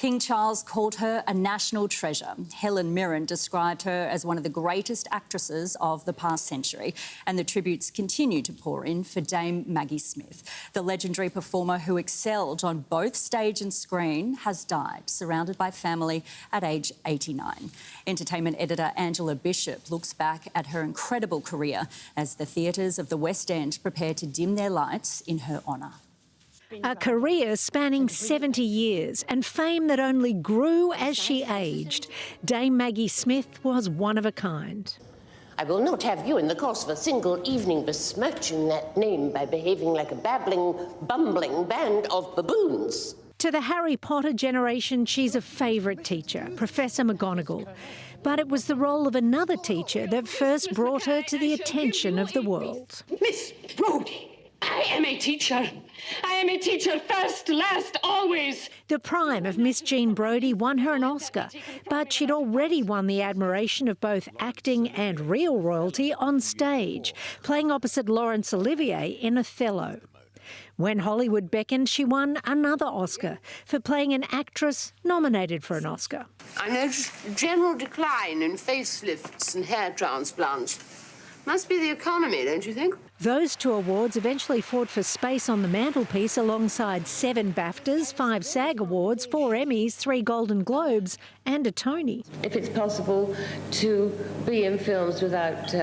King Charles called her a national treasure. Helen Mirren described her as one of the greatest actresses of the past century, and the tributes continue to pour in for Dame Maggie Smith. The legendary performer who excelled on both stage and screen has died, surrounded by family at age 89. Entertainment editor Angela Bishop looks back at her incredible career as the theatres of the West End prepare to dim their lights in her honour. A career spanning 70 years and fame that only grew as she aged. Dame Maggie Smith was one of a kind. I will not have you in the course of a single evening besmirching that name by behaving like a babbling, bumbling band of baboons. To the Harry Potter generation, she's a favourite teacher, Professor McGonagall. But it was the role of another teacher that first brought her to the attention of the world. Miss Brodie, I am a teacher. I am a teacher first, last, always. The prime of Miss Jean Brodie won her an Oscar, but she'd already won the admiration of both acting and real royalty on stage, playing opposite Laurence Olivier in Othello. When Hollywood beckoned, she won another Oscar for playing an actress nominated for an Oscar. I noticed a general decline in facelifts and hair transplants. Must be the economy, don't you think? Those two awards eventually fought for space on the mantelpiece alongside 7 BAFTAs, 5 SAG Awards, 4 Emmys, 3 Golden Globes and a Tony. If it's possible to be in films without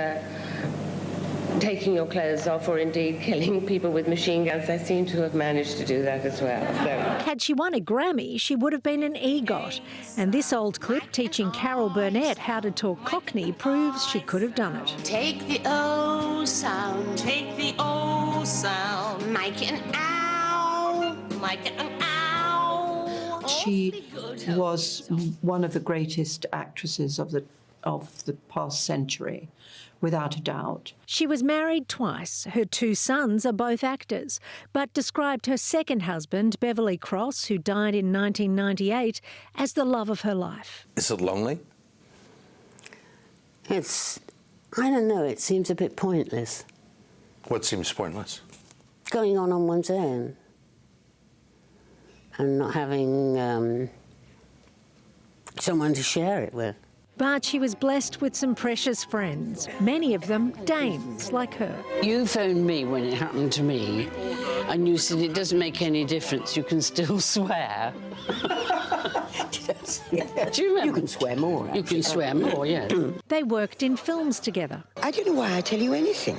taking your clothes off or indeed killing people with machine guns, I seem to have managed to do that as well. So. Had she won a Grammy, she would have been an EGOT. And this old clip teaching Carol Burnett how to talk Cockney proves she could have done it. Take the O sound, take the O sound, make an ow, make it an ow. She was one of the greatest actresses of the past century, without a doubt. She was married twice. Her 2 sons are both actors, but described her second husband, Beverly Cross, who died in 1998, as the love of her life. Is it lonely? I don't know, it seems a bit pointless. What seems pointless? Going on one's own and not having someone to share it with. But she was blessed with some precious friends, many of them dames like her. You phoned me when it happened to me, and you said it doesn't make any difference, you can still swear. Yes. Do you remember? You can swear more, actually. You can swear more, yeah. They worked in films together. I don't know why I tell you anything.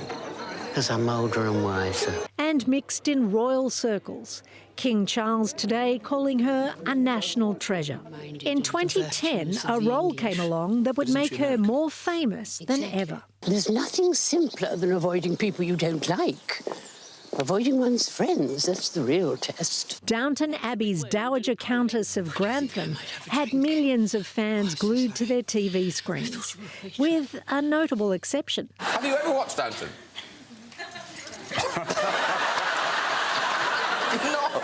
Because I'm older and wiser. And mixed in royal circles. King Charles today calling her a national treasure. In 2010, a role came along that would make her more famous than ever. There's nothing simpler than avoiding people you don't like. Avoiding one's friends, that's the real test. Downton Abbey's Dowager Countess of Grantham had millions of fans glued to their TV screens, with a notable exception. Have you ever watched Downton? No.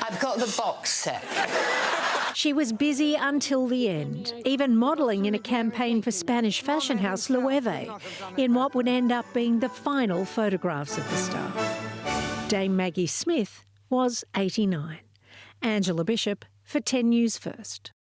I've got the box set. She was busy until the end, even modelling in a campaign for Spanish fashion house Loewe, in what would end up being the final photographs of the star. Dame Maggie Smith was 89. Angela Bishop for 10 News First.